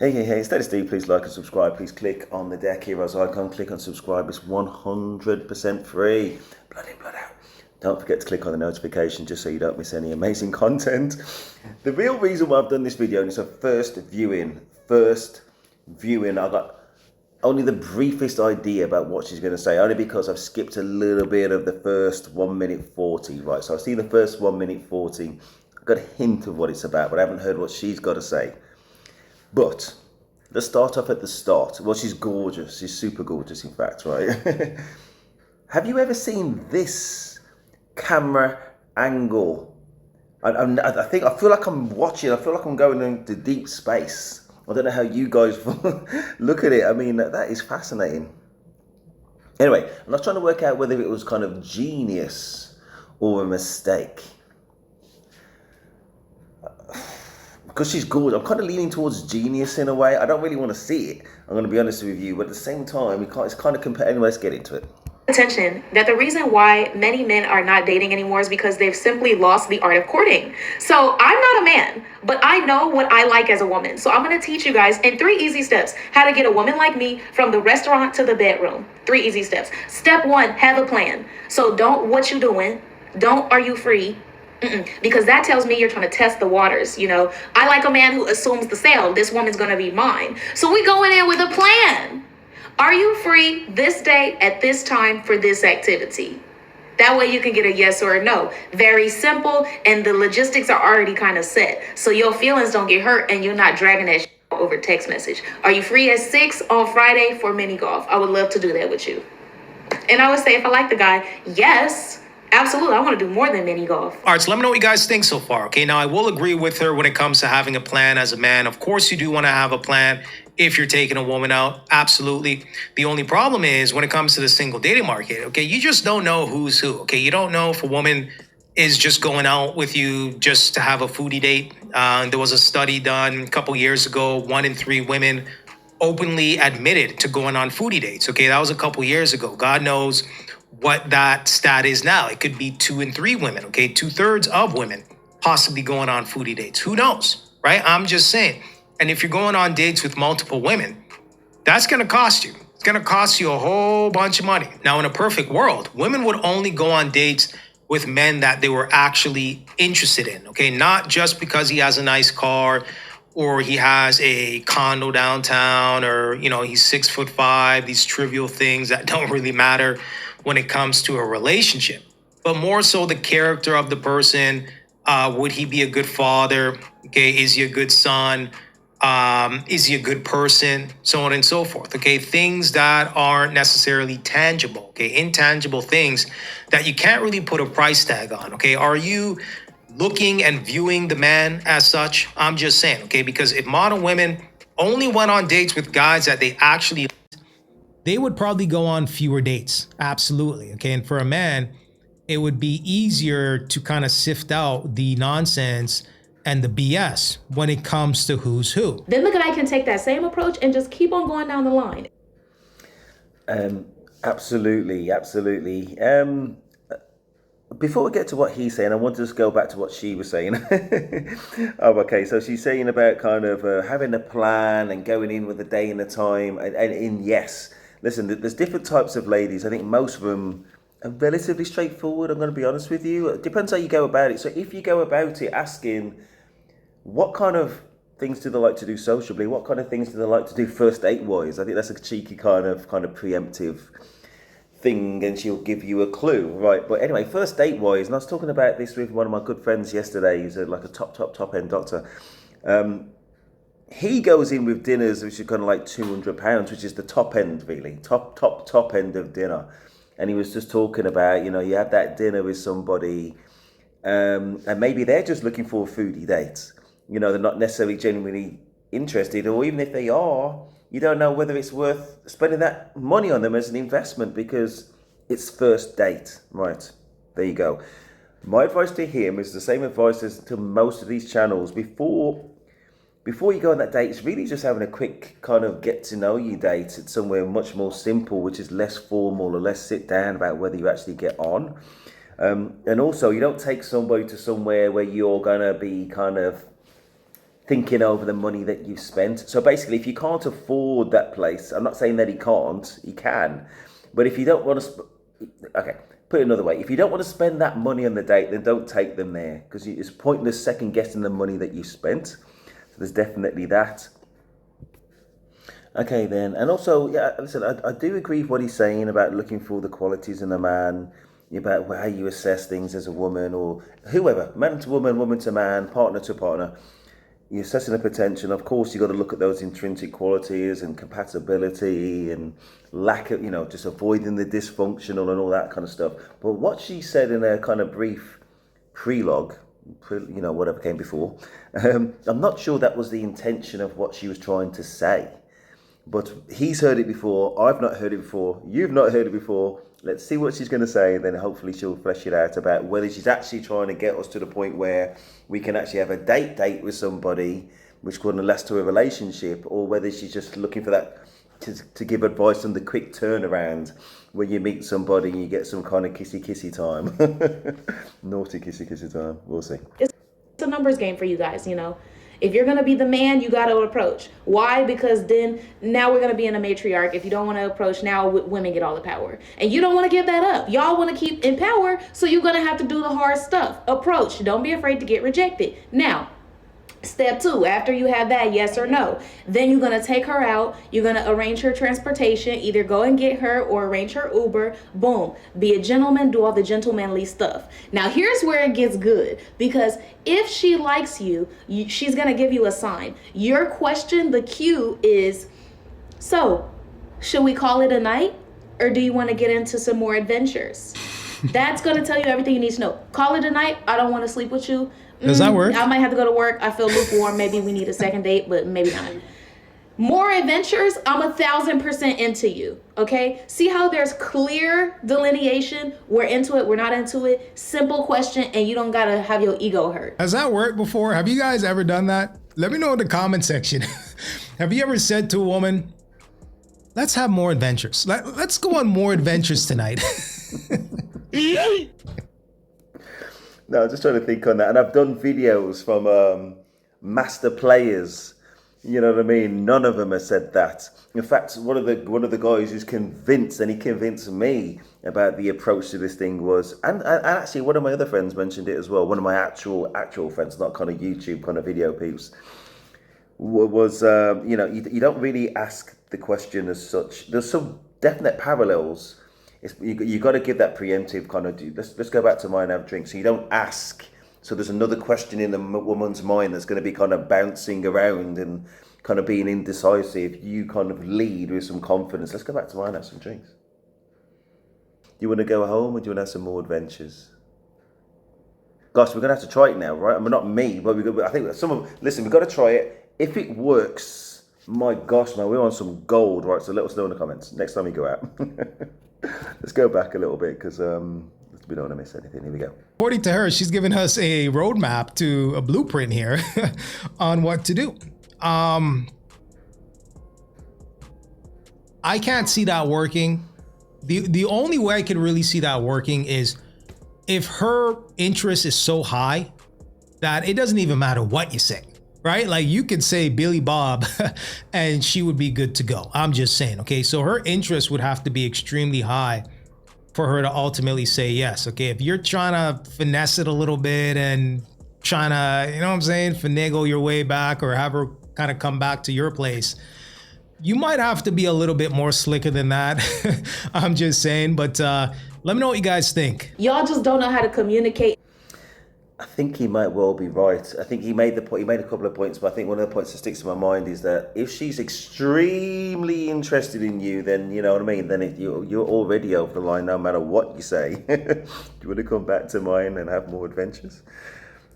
Hey, instead of Steve, please like and subscribe. Please click on the Deck Heroes icon, click on subscribe. It's 100% free. Blood in, blood out. Don't forget to click on the notification just so you don't miss any amazing content. The real reason why I've done this video, and it's a first viewing. I've got only the briefest idea about what she's going to say, only because I've skipped a little bit of the first 1 minute 40, right? So I've seen the first 1 minute 40. I've got a hint of what it's about, but I haven't heard what she's got to say. But let's start off at the start. Well, she's gorgeous. She's super gorgeous, in fact, right? Have you ever seen this camera angle? I feel like I'm watching. I feel like I'm going into deep space. I don't know how you guys look at it. I mean, that is fascinating. Anyway, I'm not trying to work out whether it was kind of genius or a mistake. Because she's gorgeous, I'm kind of leaning towards genius in a way. I don't really want to see it, I'm going to be honest with you, but at the same time, it's kind of compare. Anyway, let's get into it. Attention that the reason why many men are not dating anymore is because they've simply lost the art of courting. So I'm not a man, but I know what I like as a woman. So I'm going to teach you guys in 3 easy steps how to get a woman like me from the restaurant to the bedroom. 3 easy steps. Step 1, have a plan. So don't what you doing. Don't are you free. Because that tells me you're trying to test the waters. You know, I like a man who assumes the sale. This woman's going to be mine. So we going in with a plan. Are you free this day at this time for this activity? That way you can get a yes or a no. Very simple, and the logistics are already kind of set. So your feelings don't get hurt and you're not dragging that over text message. Are you free at 6 on Friday for mini golf? I would love to do that with you. And I would say if I like the guy, yes. Absolutely. I want to do more than mini golf. All right, so let me know what you guys think so far. Okay, now I will agree with her when it comes to having a plan as a man. Of course, you do want to have a plan if you're taking a woman out. Absolutely. The only problem is when it comes to the single dating market, okay, you just don't know who's who. Okay, you don't know if a woman is just going out with you just to have a foodie date. There was a study done a couple years ago. 1 in 3 women openly admitted to going on foodie dates. Okay, that was a couple years ago. God knows what that stat is now. It could be 2 in 3 women, okay? 2/3 of women possibly going on foodie dates. Who knows, right? I'm just saying. And if you're going on dates with multiple women, that's going to cost you. It's going to cost you a whole bunch of money. Now, in a perfect world, women would only go on dates with men that they were actually interested in, okay? Not just because he has a nice car or he has a condo downtown or, you know, he's 6'5", these trivial things that don't really matter when it comes to a relationship, but more so the character of the person. Would he be a good father? Okay, is he a good son? Is he a good person? So on and so forth. Okay, things that aren't necessarily tangible. Okay, intangible things that you can't really put a price tag on. Okay, are you looking and viewing the man as such? I'm just saying. Okay, because if modern women only went on dates with guys that they would probably go on fewer dates. Absolutely. Okay. And for a man, it would be easier to kind of sift out the nonsense and the BS when it comes to who's who. Then the guy can take that same approach and just keep on going down the line. Absolutely. Before we get to what he's saying, I want to just go back to what she was saying. Okay, so she's saying about kind of having a plan and going in with a day and a time. And yes, listen, there's different types of ladies. I think most of them are relatively straightforward, I'm going to be honest with you. It depends how you go about it. So if you go about it asking what kind of things do they like to do sociably, what kind of things do they like to do first date-wise, I think that's a cheeky kind of preemptive thing, and she'll give you a clue, right? But anyway, first date-wise, and I was talking about this with one of my good friends yesterday. He's like a top-end doctor. He goes in with dinners which are kind of like £200, which is the top end, really, top end of dinner. And he was just talking about, you know, you have that dinner with somebody, and maybe they're just looking for a foodie date. You know, they're not necessarily genuinely interested, or even if they are, you don't know whether it's worth spending that money on them as an investment because it's first date, right? There you go. My advice to him is the same advice as to most of these channels. Before you go on that date, it's really just having a quick kind of get to know you date at somewhere much more simple, which is less formal or less sit down about whether you actually get on. And also, you don't take somebody to somewhere where you're going to be kind of thinking over the money that you've spent. So basically, if you can't afford that place, I'm not saying that he can't, he can, but if you don't want to, okay, put it another way, if you don't want to spend that money on the date, then don't take them there, because it's pointless second guessing the money that you spent. So there's definitely that. Okay then, and also, yeah, listen, I do agree with what he's saying about looking for the qualities in a man, about how you assess things as a woman or whoever, man to woman, woman to man, partner to partner. You're assessing a potential. Of course, you've got to look at those intrinsic qualities and compatibility and lack of, just avoiding the dysfunctional and all that kind of stuff. But what she said in a kind of brief prelogue, whatever came before, I'm not sure that was the intention of what she was trying to say. But he's heard it before, I've not heard it before, you've not heard it before. Let's see what she's going to say, and then hopefully she'll flesh it out about whether she's actually trying to get us to the point where we can actually have a date with somebody, which could last to a relationship, or whether she's just looking for that to give advice on the quick turnaround when you meet somebody and you get some kind of kissy time. Naughty kissy time. We'll see. It's a numbers game for you guys, If you're going to be the man, you got to approach. Why? Because then now we're going to be in a matriarch. If you don't want to approach, now women get all the power. And you don't want to give that up. Y'all want to keep in power, so you're going to have to do the hard stuff. Approach. Don't be afraid to get rejected. Now, step 2, after you have that yes or no, then you're going to take her out. You're going to arrange her transportation, either go and get her or arrange her Uber. Boom. Be a gentleman, do all the gentlemanly stuff. Now, here's where it gets good, because if she likes you, she's going to give you a sign. Your question, the cue is, so should we call it a night, or do you want to get into some more adventures? That's going to tell you everything you need to know. Call it a night. I don't want to sleep with you. Does that work? I might have to go to work. I feel lukewarm. Maybe we need a second date, but maybe not. More adventures, I'm 1,000% into you. Okay? See how there's clear delineation? We're into it. We're not into it. Simple question, and you don't got to have your ego hurt. Has that worked before? Have you guys ever done that? Let me know in the comment section. Have you ever said to a woman, let's have more adventures. Let's go on more adventures tonight. No, I'm just trying to think on that. And I've done videos from master players. You know what I mean? None of them have said that. In fact, one of the guys who's convinced, and he convinced me about the approach to this thing was, and actually one of my other friends mentioned it as well. One of my actual friends, not kind of YouTube kind of video peeps, was you don't really ask the question as such. There's some definite parallels. You got to give that preemptive kind of. Let's go back to mine and have a drink. So you don't ask. So there's another question in the woman's mind that's going to be kind of bouncing around and kind of being indecisive. You kind of lead with some confidence. Let's go back to mine and have some drinks. Do you want to go home, or do you want to have some more adventures? Gosh, we're going to have to try it now, right? I mean, not me, but I think listen, we've got to try it. If it works, my gosh, man, we're on some gold, right? So let us know in the comments next time you go out. Let's go back a little bit, because we don't want to miss anything. Here we go. According to her, she's given us a roadmap to a blueprint here on what to do. I can't see that working. The only way I could really see that working is if her interest is so high that it doesn't even matter what you say, right? Like you could say Billy Bob and she would be good to go. I'm just saying, okay? So her interest would have to be extremely high for her to ultimately say yes. Okay, if you're trying to finesse it a little bit and trying to, finagle your way back or have her kind of come back to your place, you might have to be a little bit more slicker than that. I'm just saying, but let me know what you guys think. Y'all just don't know how to communicate. I think he might well be right. I think he made the point. He made a couple of points, but I think one of the points that sticks in my mind is that if she's extremely interested in you, then you know what I mean. Then you're already over the line, no matter what you say. Do you want to come back to mine and have more adventures?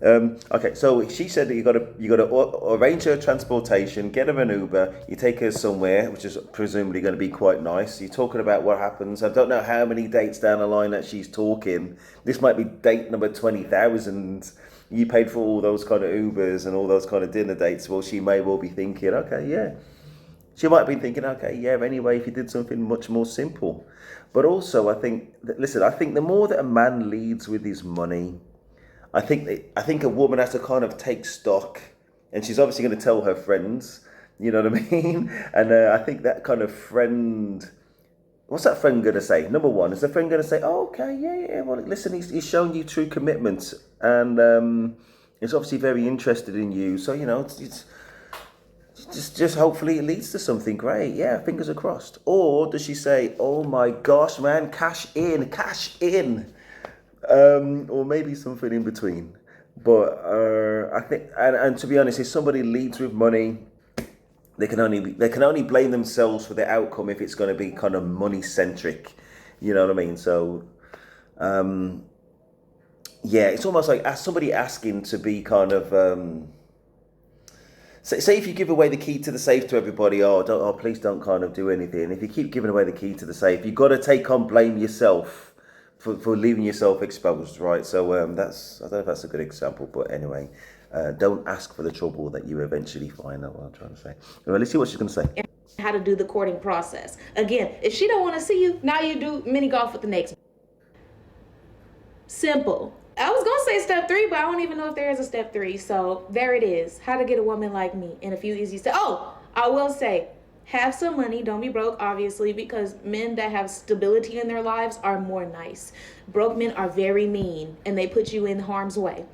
Okay, so she said that you got to arrange her transportation, get her an Uber, you take her somewhere, which is presumably going to be quite nice. You're talking about what happens. I don't know how many dates down the line that she's talking. This might be date number 20,000. You paid for all those kind of Ubers and all those kind of dinner dates. Well, she may well be thinking, okay, yeah. She might be thinking, okay, yeah, anyway, if you did something much more simple. But also, I think the more that a man leads with his money, I think a woman has to kind of take stock and she's obviously going to tell her friends. You know what I mean? And I think that kind of friend. What's that friend going to say? Number one, is the friend going to say, "Oh, okay, yeah, well, listen, he's shown you true commitment, and he's obviously very interested in you. So it's just hopefully it leads to something great. Yeah, fingers are crossed." Or does she say, "Oh my gosh, man, cash in," or maybe something in between? But I think, and to be honest, if somebody leads with money, they can only blame themselves for the outcome if it's going to be kind of money centric. You know what I mean? So yeah, it's almost like somebody asking to be kind of say if you give away the key to the safe to everybody, please don't kind of do anything. If you keep giving away the key to the safe, you've got to take on blame yourself for leaving yourself exposed, right? So I don't know if that's a good example, but anyway, don't ask for the trouble that you eventually find. That's what I'm trying to say. Anyway, let's see what she's going to say. How to do the courting process. Again, if she don't want to see you, now you do mini golf with the next. Simple. I was gonna say step 3, but I don't even know if there is a step 3. So there it is. How to get a woman like me in a few easy steps. Oh, I will say, have some money. Don't be broke, obviously, because men that have stability in their lives are more nice. Broke men are very mean, and they put you in harm's way.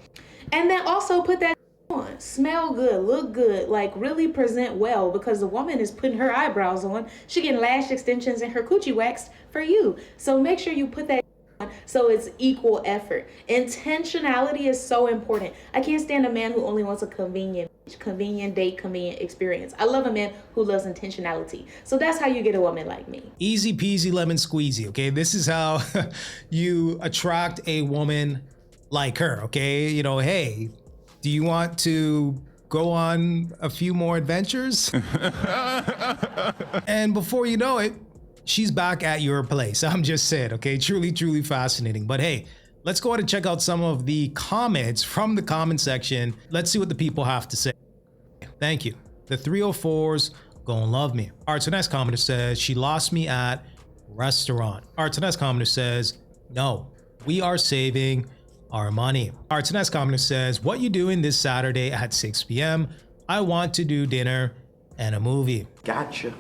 And then also put that on. Smell good, look good, like really present well, because the woman is putting her eyebrows on. She getting lash extensions and her coochie waxed for you. So make sure you put that so it's equal effort. Intentionality is so important. I can't stand a man who only wants a convenient date, convenient experience. I love a man who loves intentionality. So that's how you get a woman like me. Easy peasy lemon squeezy, okay? This is how you attract a woman like her, okay? You know, hey, do you want to go on a few more adventures? And before you know it, she's back at your place. I'm just saying, okay? Truly, truly fascinating. But hey, let's go ahead and check out some of the comments from the comment section. Let's see what the people have to say. Thank you. The 304s gonna love me. All right, so next commenter says, she lost me at restaurant. All right, so next commenter says, no, we are saving our money. All right, so next commenter says, what you doing this Saturday at 6 p.m.? I want to do dinner and a movie. Gotcha.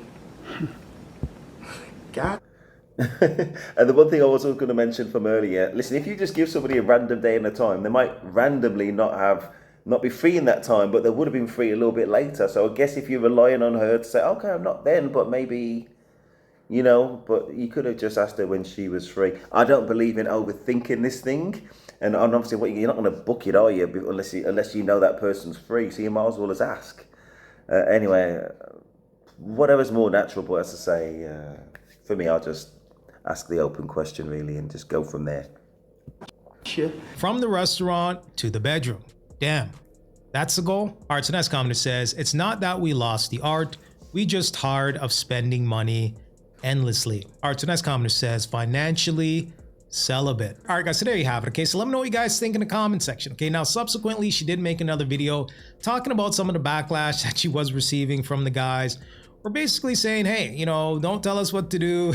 God. And the one thing I was also going to mention from earlier, listen, if you just give somebody a random day and a time, they might randomly not be free in that time, but they would have been free a little bit later. So I guess if you're relying on her to say, okay, I'm not then, but maybe, but you could have just asked her when she was free. I don't believe in overthinking this thing. And obviously, you're not going to book it, are you? Unless you know that person's free. So you might as well just ask. Anyway, whatever's more natural, but as I say, for me, I'll just ask the open question, really, and just go from there. From the restaurant to the bedroom. Damn, that's the goal? All right, so next commenter says, it's not that we lost the art, we just tired of spending money endlessly. All right, so next commenter says, financially celibate. All right, guys, so there you have it. Okay, so let me know what you guys think in the comment section. Okay, now subsequently, she did make another video talking about some of the backlash that she was receiving from the guys. We're basically saying, hey, don't tell us what to do.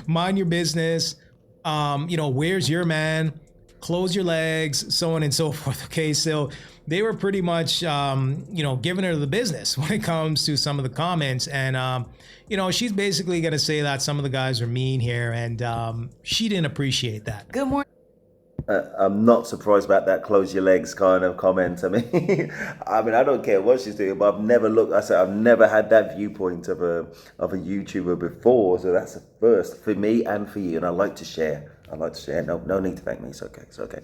Mind your business. Where's your man? Close your legs, so on and so forth. Okay, so they were pretty much, giving her the business when it comes to some of the comments. And, she's basically going to say that some of the guys are mean here, and she didn't appreciate that. Good morning. I'm not surprised about that close your legs kind of comment. I mean, I don't care what she's doing, but I've never had that viewpoint of a YouTuber before. So that's a first for me and for you. And I like to share. No need to thank me. It's okay.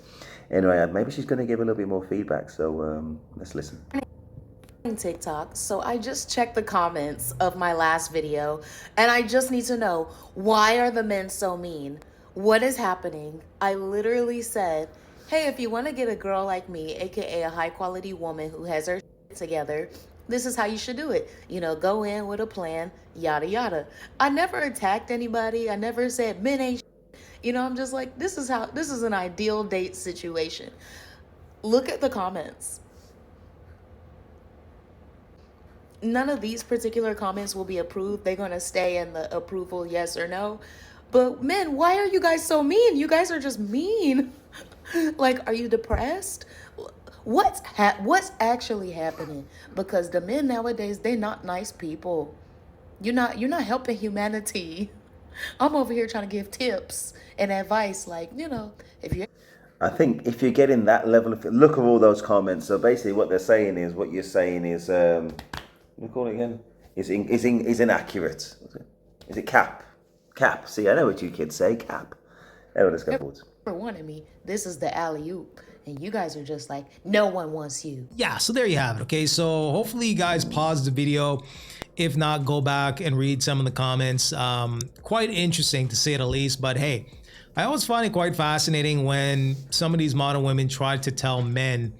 Anyway, maybe she's going to give a little bit more feedback. So let's listen. TikTok, so I just checked the comments of my last video, and I just need to know, why are the men so mean? What is happening? I literally said, hey, if you want to get a girl like me, aka a high quality woman who has her shit together, this is how you should do it. Go in with a plan, yada yada. I never attacked anybody. I never said men ain't shit. I'm just like, this is an ideal date situation. Look at the comments. None of these particular comments will be approved. They're going to stay in the approval yes or no. But men, why are you guys so mean? You guys are just mean. Like, are you depressed? what's actually happening? Because the men nowadays, they're not nice people. You're not helping humanity. I'm over here trying to give tips and advice, like, if you I think if you're getting that level of look at all those comments. So basically, what they're saying is what you're saying is what do you call it again? Is inaccurate. Is it cap? Cap. See, I know what you kids say. Cap. Anyway, let's go forward. ever wanted me, this is the alley oop, and you guys are just like, no one wants you. Yeah, so there you have it. Okay, so hopefully you guys paused the video. If not, go back and read some of the comments. Quite interesting to say the least, but hey, I always find it quite fascinating when some of these modern women try to tell men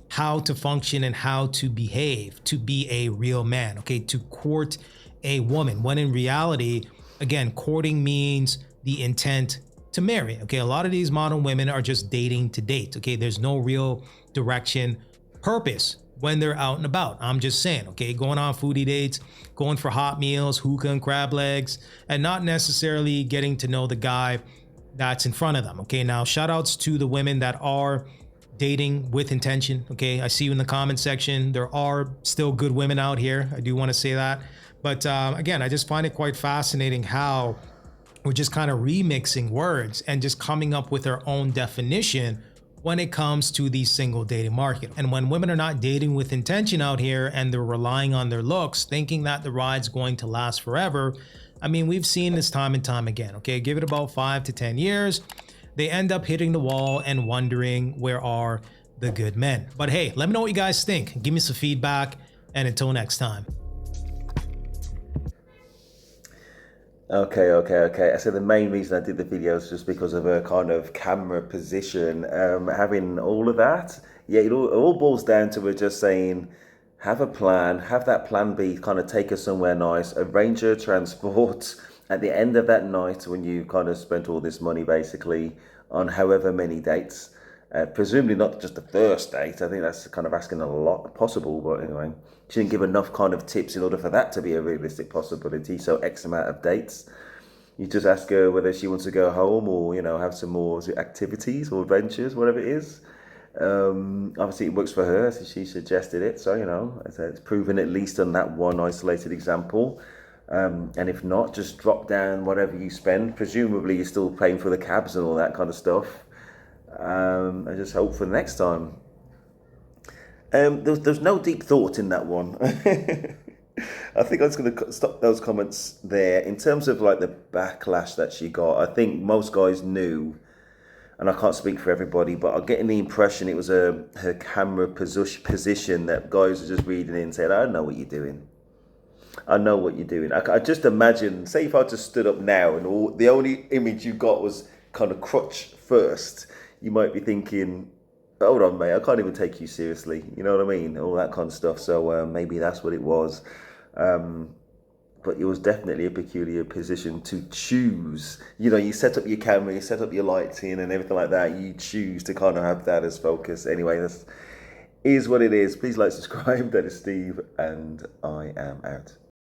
how to function and how to behave to be a real man, okay, to court a woman, when in reality, again, courting means the intent to marry. Okay, a lot of these modern women are just dating to date. Okay, there's no real direction, purpose when they're out and about. I'm just saying, okay, going on foodie dates, going for hot meals, hookah and crab legs, and not necessarily getting to know the guy that's in front of them. Okay, now shout outs to the women that are dating with intention. Okay, I see you in the comment section. There are still good women out here. I do want to say that. But again, I just find it quite fascinating how we're just kind of remixing words and just coming up with our own definition when it comes to the single dating market. And when women are not dating with intention out here and they're relying on their looks, thinking that the ride's going to last forever, I mean, we've seen this time and time again, okay? Give it about 5 to 10 years. They end up hitting the wall and wondering, where are the good men? But hey, let me know what you guys think. Give me some feedback, and until next time. Okay. So the main reason I did the video is just because of a kind of camera position. Having all of that, yeah, it all boils down to we're just saying, have a plan, have that plan B, kind of take us somewhere nice, arrange your transport at the end of that night when you kind of spent all this money basically on however many dates. Presumably not just the first date. I think that's kind of asking a lot possible, but anyway, she didn't give enough kind of tips in order for that to be a realistic possibility. So X amount of dates. You just ask her whether she wants to go home or, have some more activities or adventures, whatever it is. Obviously it works for her, so she suggested it. So, it's proven at least on that one isolated example. And if not, just drop down whatever you spend. Presumably you're still paying for the cabs and all that kind of stuff. I just hope for the next time. There's no deep thought in that one. I think I was going to stop those comments there. In terms of like the backlash that she got, I think most guys knew, and I can't speak for everybody, but I'm getting the impression it was her camera position that guys are just reading in and saying, I know what you're doing. I know what you're doing. I just imagine, say if I just stood up now and the only image you got was kind of crotch first, you might be thinking, hold on, mate, I can't even take you seriously. You know what I mean? All that kind of stuff. So maybe that's what it was. But it was definitely a peculiar position to choose. You set up your camera, you set up your lighting and everything like that. You choose to kind of have that as focus. Anyway, this is what it is. Please like, subscribe. That is Steve, and I am out.